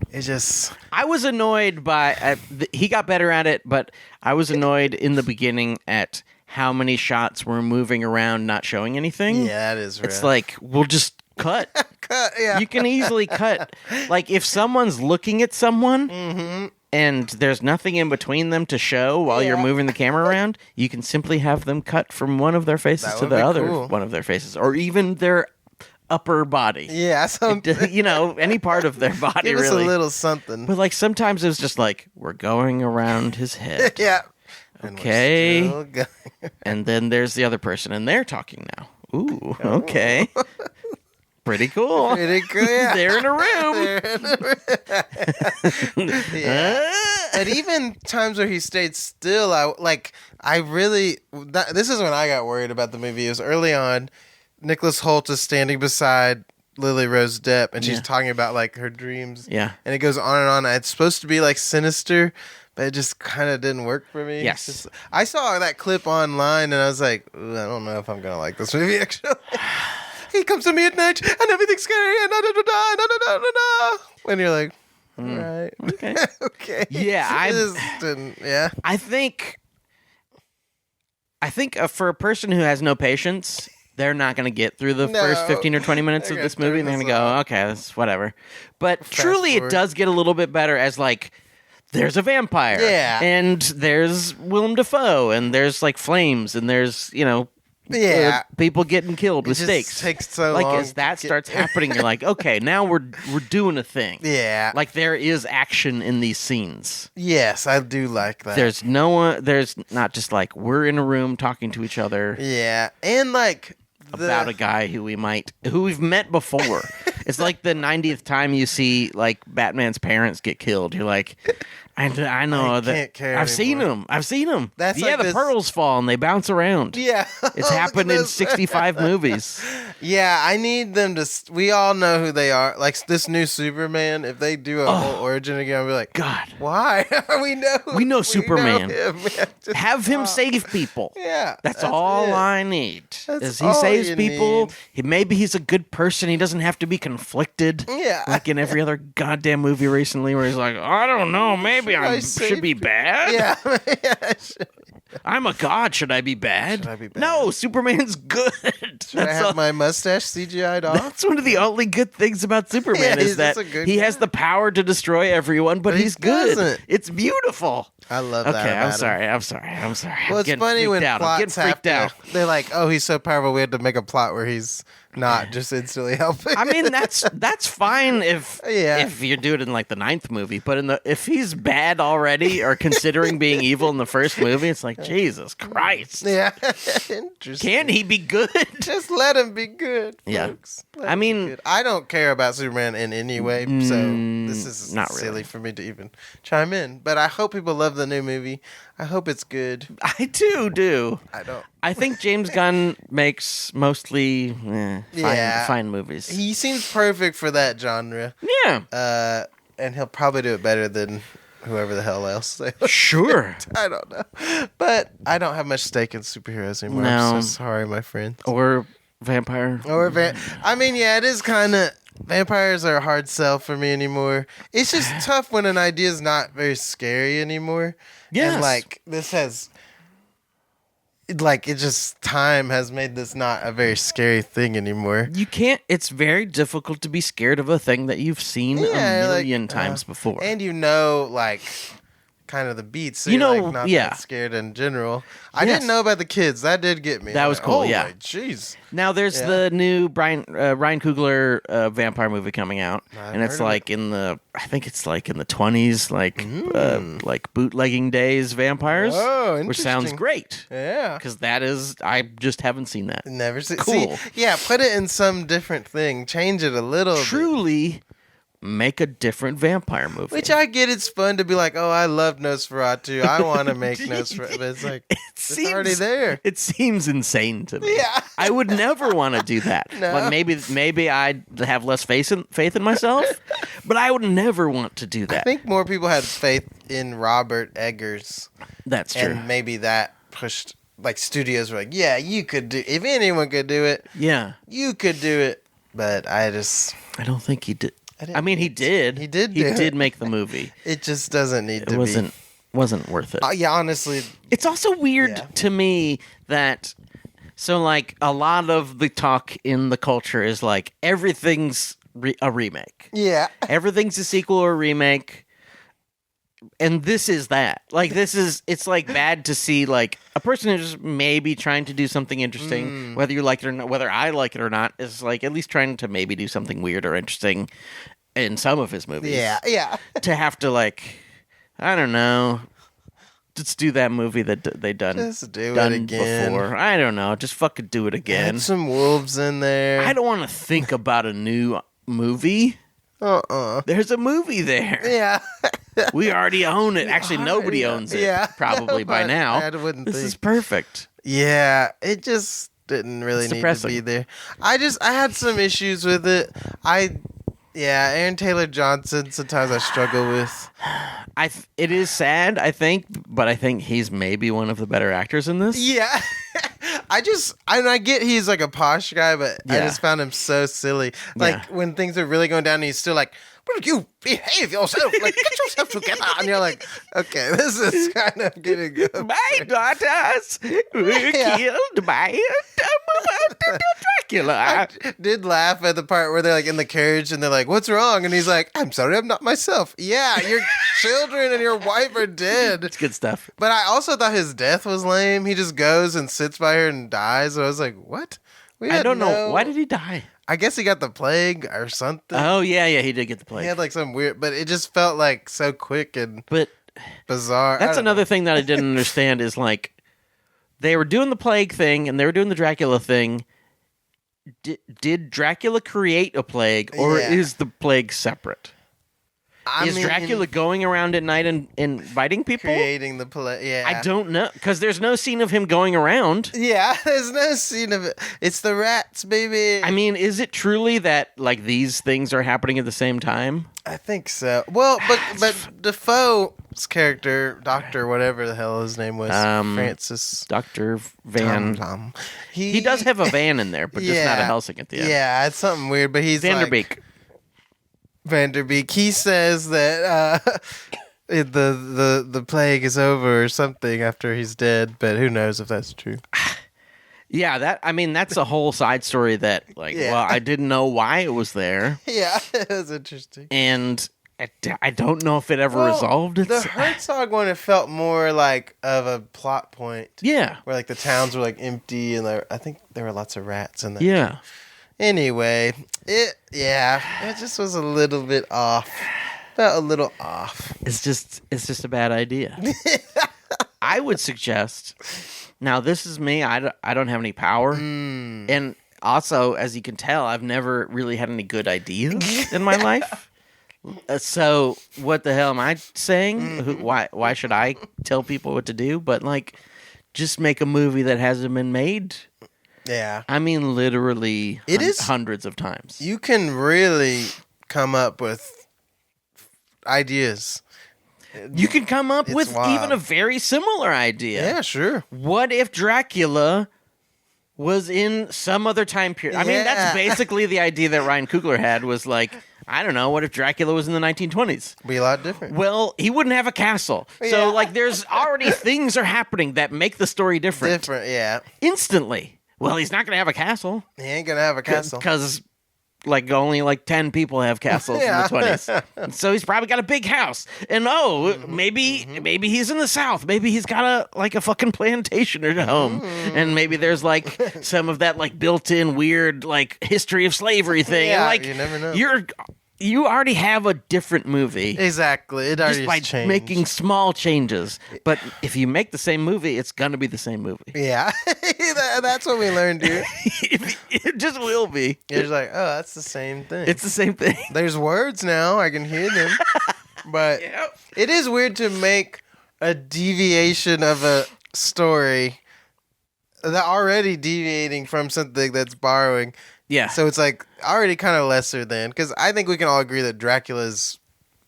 it just... I was annoyed by... he got better at it, but I was annoyed in the beginning at how many shots were moving around not showing anything. Yeah, that is right. It's like, we'll just cut. Yeah. You can easily cut. Like, if someone's looking at someone... and there's nothing in between them to show while you're moving the camera around, you can simply have them cut from one of their faces to the other one of their faces, or even their upper body. Yeah, any part of their body. Give us really a little something. But like sometimes it was just like, we're going around his head. Yeah. Okay. And then there's the other person, and they're talking now. Ooh. Okay. Pretty cool. Yeah. They're in a room. Yeah. And even times where he stayed still, this is when I got worried about the movie. It was early on. Nicholas Hoult is standing beside Lily Rose Depp, and she's talking about like her dreams. Yeah. And it goes on and on. It's supposed to be like sinister, but it just kind of didn't work for me. Yes. I saw that clip online, and I was like, I don't know if I'm gonna like this movie actually. He comes to me at night, and everything's scary, and da. When you're like, all right, okay, okay, yeah, I think for a person who has no patience, they're not going to get through the first 15 or 20 minutes of this movie, and they're going to go, okay, that's whatever. But truly, it does get a little bit better as like, there's a vampire, and there's Willem Dafoe, and there's like flames, and there's people getting killed with stakes. Takes so long. Like as that starts happening, you're like, okay, now we're doing a thing. Yeah, like there is action in these scenes. Yes, I do like that. There's not just like we're in a room talking to each other. Yeah, and like about a guy who we've met before. It's like the 90th time you see like Batman's parents get killed. You're like, I know that. I've seen him. That's the pearls fall and they bounce around. Yeah, it's happened in 65 movies. Yeah, I need them to. We all know who they are. Like this new Superman. If they do a whole origin again, I'll be like, God, why? we know Superman. Know him. Have him save people. Yeah, that's all I need. Is he saves people? Maybe he's a good person. He doesn't have to be conflicted. Yeah, like in every other goddamn movie recently, where he's like, I don't know, maybe maybe I should be bad. Yeah. I'm a god. Should I be bad? Should I be bad? No, Superman's good. Should I have my mustache CGI'd off? That's one of the only good things about Superman is that he has the power to destroy everyone, but he's good. Doesn't. It's beautiful. I love that. Okay, about I'm sorry. Well, it's funny when plots have to. They're like, "Oh, he's so powerful. We had to make a plot where he's not just instantly helping." I mean, that's fine if you do it in like the 9th movie, but if he's bad already or considering being evil in the first movie, it's like Jesus Christ. Yeah, interesting. Can he be good? Just let him be good, folks. Yeah. I mean, I don't care about Superman in any way, so this is not silly really for me to even chime in. But I hope people love the new movie. I hope it's good. I do. I don't. I think James Gunn makes mostly fine movies. He seems perfect for that genre. Yeah. And he'll probably do it better than whoever the hell else. Sure. I don't know. But I don't have much stake in superheroes anymore. No. I'm so sorry, my friend. Or vampire. I mean, yeah, it is kind of... Vampires are a hard sell for me anymore. It's just tough when an idea is not very scary anymore. Yes. And, like, this has... Like, it just... Time has made this not a very scary thing anymore. You can't... It's very difficult to be scared of a thing that you've seen a million times before. And like... kind of the beats. So not that scared in general. I didn't know about the kids. That did get me. That was cool. Jeez. Now there's the new Ryan Coogler vampire movie coming out, and it's like I think it's like in the 20s, like bootlegging days vampires. Oh, interesting. Which sounds great. Yeah. Because I just haven't seen that. Never seen. Cool. See, put it in some different thing. Change it a little. Truly. Make a different vampire movie. Which I get, it's fun to be like, oh, I love Nosferatu. I want to make Nosferatu. But it's like, it's already there. It seems insane to me. Yeah. I would never want to do that. No. Like maybe I'd have less faith in myself, but I would never want to do that. I think more people had faith in Robert Eggers. That's true. And maybe that pushed, like, studios were like, yeah, you could do, if anyone could do it, you could do it. But I don't think he did. I mean, he did. He did. He did make the movie. It just doesn't need to be. It wasn't worth it. Yeah, honestly. It's also weird to me that, so like a lot of the talk in the culture is like everything's a remake. Yeah. Everything's a sequel or a remake. And this is that. Like, it's like bad to see like a person who's maybe trying to do something interesting, whether you like it or not, whether I like it or not, is like at least trying to maybe do something weird or interesting in some of his movies. Yeah. To have to like, I don't know, just do that movie that they done. Just do it again. Before. I don't know. Just fucking do it again. Add some wolves in there. I don't want to think about a new movie. There's a movie there. Yeah. We already own it. Actually, nobody owns it. Yeah. Probably by now. I wouldn't this think. is perfect. Yeah. It just didn't really need to be there. I had some issues with it. Aaron Taylor Johnson, sometimes I struggle with. It is sad, I think, but I think he's maybe one of the better actors in this. Yeah. I get he's like a posh guy, but I just found him so silly. Like when things are really going down, he's still like, "Will you behave yourself? Like, get yourself together." And you're like, okay, this is kind of getting good. My daughters were killed by Dracula. I did laugh at the part where they're like in the carriage and they're like, "What's wrong?" And he's like, "I'm sorry, I'm not myself." Yeah, your children and your wife are dead. It's good stuff. But I also thought his death was lame. He just goes and sits by her and dies. I was like, what? I don't know. Why did he die? I guess he got the plague or something. Oh, yeah, he did get the plague. He had like some weird, but it just felt like so quick and bizarre. That's another thing that I didn't understand is like, they were doing the plague thing and they were doing the Dracula thing. Did Dracula create a plague or is the plague separate? Is Dracula going around at night and inviting people? Creating the plague, yeah. I don't know, because there's no scene of him going around. Yeah, there's no scene of it. It's the rats, baby. I mean, is it truly that, like, these things are happening at the same time? I think so. Well, but Defoe's character, Doctor, whatever the hell his name was, Francis. Dr. Van. Tom. He does have a van in there, but just not a Helsing at the end. Yeah, it's something weird, but he's Vanderbeek. Vanderbeek. He says that the plague is over or something after he's dead, but who knows if that's true. Yeah, that's a whole side story that, like, Yeah. well, I didn't know why it was there, Yeah, it was interesting. and I don't know if it ever resolved. The Herzog one, it felt more like of a plot point. Yeah. Where, like, the towns were, like, empty, and I think there were lots of rats in there. Yeah. Anyway, it just was a little bit off. Felt a little off. It's just a bad idea. I would suggest. Now, this is me. I don't have any power, and also, as you can tell, I've never really had any good ideas in my life. So, what the hell am I saying? Why should I tell people what to do? But like, just make a movie that hasn't been made. Yeah, I mean, literally, it is hundreds of times. You can really come up with ideas. You can come up with wild. even a very similar idea. Yeah, sure. What if Dracula was in some other time period? I mean, that's basically the idea that Ryan Coogler had, was like, I don't know, what if Dracula was in the 1920s? Be a lot different. Well, he wouldn't have a castle. So, like, there's already things are happening that make the story different. Yeah. Instantly. Well, he's not going to have a castle. He ain't going to have a castle. Because, like, only like 10 people have castles in the 20s. So he's probably got a big house. And maybe he's in the South. Maybe he's got a fucking plantation at home. And maybe there's like some of that like built-in weird like history of slavery thing. Yeah, and, like, you never know. You already have a different movie. Exactly. It already just by changed. making small changes. But if you make the same movie, it's gonna be the same movie. Yeah. That's what we learned here. It just will be. You're just like, oh, that's the same thing. It's the same thing. There's words now. I can hear them. But it is weird to make a deviation of a story that already deviating from something that's borrowing. Yeah. So it's like already kind of lesser than, because I think we can all agree that Dracula's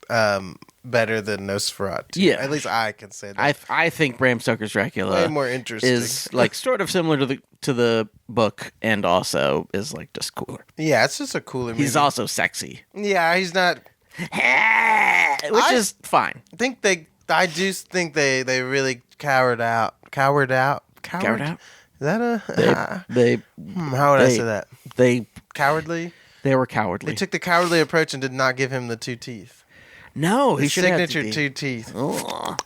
better than Nosferatu. Yeah. At least I can say that. I think Bram Stoker's Dracula Way more interesting. is like sort of similar to the book, and also is like just cooler. Yeah, it's just a cooler movie. He's also sexy. Yeah, he's not. Which is fine. I do think they really cowered out. Cowered out? Cowered out? Is that a... how would I say that? Cowardly? They were cowardly. They took the cowardly approach and did not give him the 2 teeth. No, he His should have signature 2 teeth. Oh.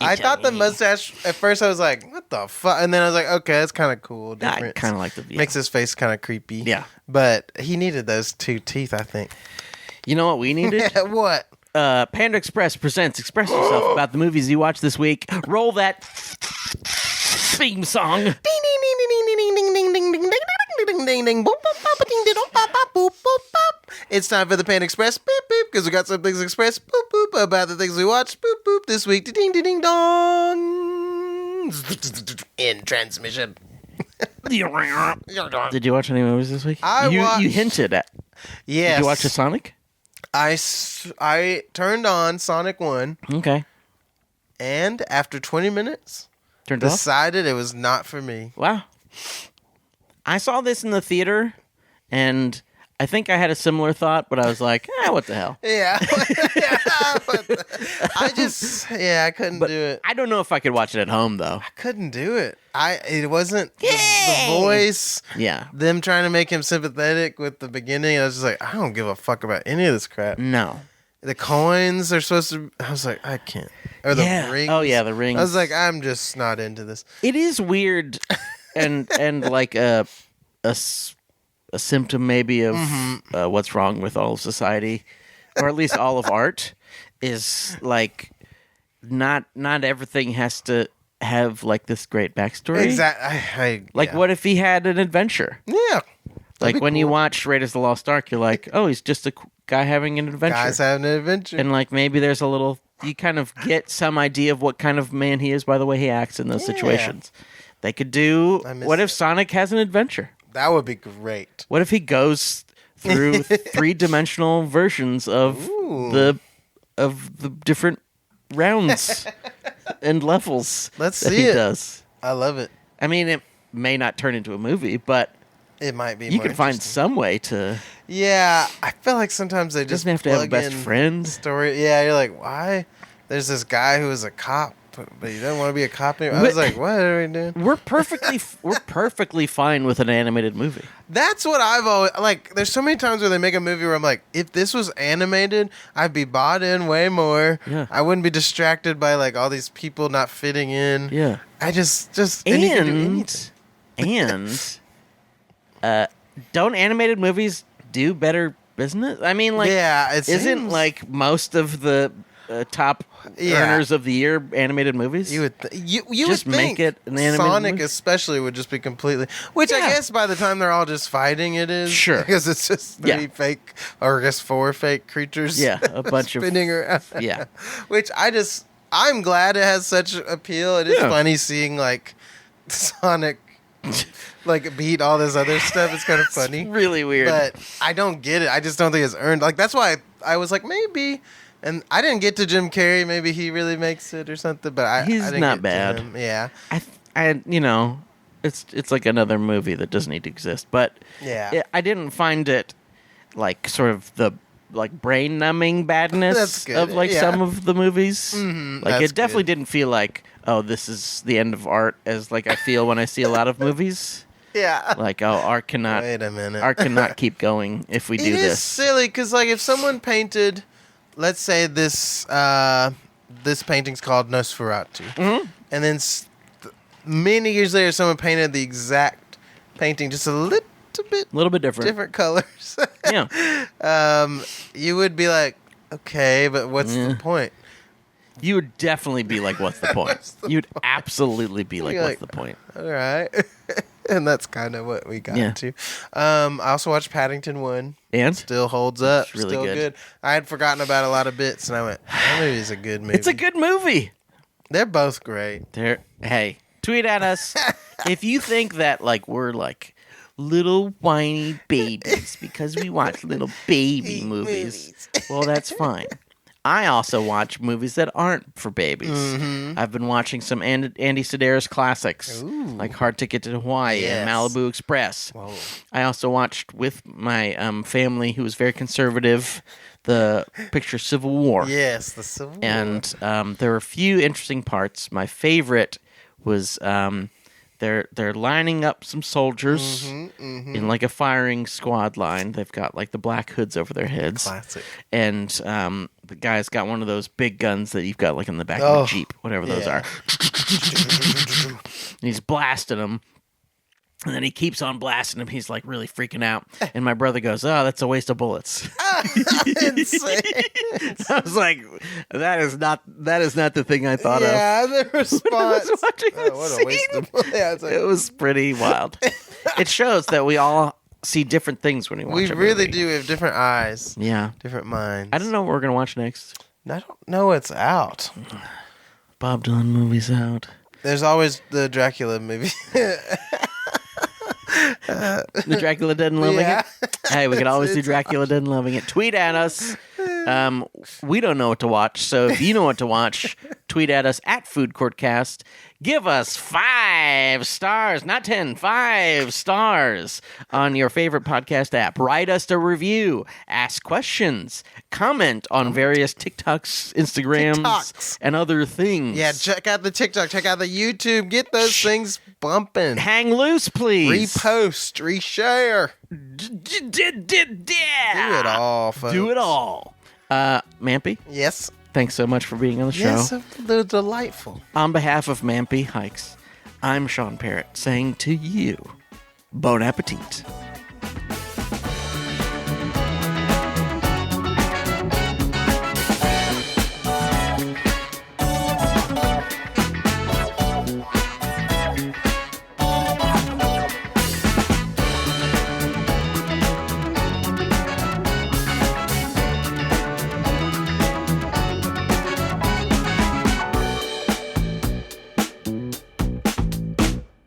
I thought the mustache, at first I was like, what the fuck? And then I was like, okay, that's kind of cool. I kind of like the view. Makes his face kind of creepy. Yeah. But he needed those 2 teeth, I think. You know what we needed? What? Panda Express presents Express Yourself about the movies you watched this week. Roll that theme song. It's time for the Pan Express, boop boop, because we got some things express, boop boop, about the things we watched, boop boop, this week, ding ding ding dong, in transmission. Did you watch any movies this week? You hinted at. Yes. Did you watch a Sonic? I turned on Sonic 1. Okay. And after 20 minutes, decided it was not for me. Wow. I saw this in the theater, and I think I had a similar thought, but I was like, what the hell? Yeah. I couldn't do it. I don't know if I could watch it at home, though. I couldn't do it. It wasn't the voice. Yeah. Them trying to make him sympathetic with the beginning. I was just like, I don't give a fuck about any of this crap. No. The coins are supposed to... I was like, I can't. Or the rings. Oh, yeah, the rings. I was like, I'm just not into this. It is weird and like a symptom maybe of what's wrong with all of society, or at least all of art, is like not everything has to have like this great backstory. Exactly. What if he had an adventure? Yeah. Like when you watch Raiders of the Lost Ark, you're like, oh, he's just a guy having an adventure. Guys having an adventure. And like maybe there's a little, you kind of get some idea of what kind of man he is by the way he acts in those situations. They could do, what if Sonic has an adventure? That would be great. What if he goes through 3-dimensional versions of the different rounds and levels? Let's that see he it. does. I love it. I mean, it may not turn into a movie, but it might be. You can find some way to. Yeah, I feel like sometimes they just doesn't have to have a best friend story. Yeah, you're like, why? there's this guy who was a cop, but he doesn't want to be a cop anymore. I was like, what are we doing? We're perfectly fine with an animated movie. That's what I've always like. There's so many times where they make a movie where I'm like, if this was animated, I'd be bought in way more. Yeah. I wouldn't be distracted by like all these people not fitting in. Yeah. I just and you can do anything. Don't animated movies do better business? I mean, like, Yeah, it isn't seems- like most of the top earners of the year animated movies? You would you Just would think make it an animated Sonic movie? especially would just be completely. Which I Yeah. guess by the time they're all just fighting, it is Sure. because it's just three fake, or I guess 4 fake creatures. Yeah, a bunch of spinning around. yeah. Which I'm glad it has such appeal. It is Yeah. funny seeing like Sonic like beat all this other stuff. It's kind of funny. Really weird. But I don't get it. I just don't think it's earned. Like that's why I was like maybe, and I didn't get to Jim Carrey. Maybe he really makes it or something. But He's I didn't not get to bad. him. Yeah, I it's like another movie that doesn't need to exist. But Yeah. I didn't find it like sort of the like brain numbing badness That's good, of like yeah. some of the movies. Mhm, Like that's it definitely good. didn't feel like, oh, this is the end of art, as like I feel when I see a lot of movies. yeah. Like, oh, art cannot Wait a minute. art cannot keep going if we do It is this. silly because like if someone painted, let's say this this painting's called Nosferatu, Mm-hmm. and then many years later someone painted the exact painting just a little bit A little bit different. different colors. Yeah. You would be like, okay, but what's the point? You would definitely be like, what's the point? You'd absolutely be like, You're what's like- the point? All right. And that's kind of what we got Yeah. to. I also watched Paddington 1. And Still holds up. It's really Still good. I had forgotten about a lot of bits, and I went, that movie is a good movie. it's a good movie. They're both great. Hey, tweet at us if you think that like we're like little whiny babies because we watch little baby movies. Well, that's fine. I also watch movies that aren't for babies. Mm-hmm. I've been watching some Andy Sedaris classics, like Hard Ticket to Hawaii Yes. and Malibu Express. Whoa. I also watched with my family, who was very conservative, the picture Civil War. Yes, the Civil War. And there were a few interesting parts. My favorite was they're lining up some soldiers in like a firing squad line. They've got like the black hoods over their heads. Classic. And the guy's got one of those big guns that you've got like in the back of Oh, a Jeep, whatever those yeah. are. And he's blasting them. And then he keeps on blasting him. He's like really freaking out. And my brother goes, "Oh, that's a waste of bullets." Insane. I was like, "That is not the thing I thought of." Yeah, the response. was watching the what a waste of yeah, it's like, It was pretty wild. It shows that we all see different things when we watch we a really movie. do have different eyes, Yeah. different minds. I don't know what we're going to watch next. I don't know what's out. Bob Dylan movie's out. There's always the Dracula movie. The Dracula Dead and Loving Yeah. It? Hey, we could always do It's Dracula Dead and Loving It. Tweet at us. We don't know what to watch, so if you know what to watch, tweet at us at Food Court Cast. Give us 5 stars, not 10, 5 stars on your favorite podcast app. Write us a review, ask questions, comment on various TikToks, Instagrams, TikToks. and other things. Yeah, check out the TikTok, check out the YouTube. Get those things bumping. Hang loose, please. Repost, reshare. Do Do it all, folks. Do it all. Mampy, Yes. thanks so much for being on the show. Yes, they're delightful. On behalf of Mampy Hikes, I'm Sean Parrott saying to you, bon appetit.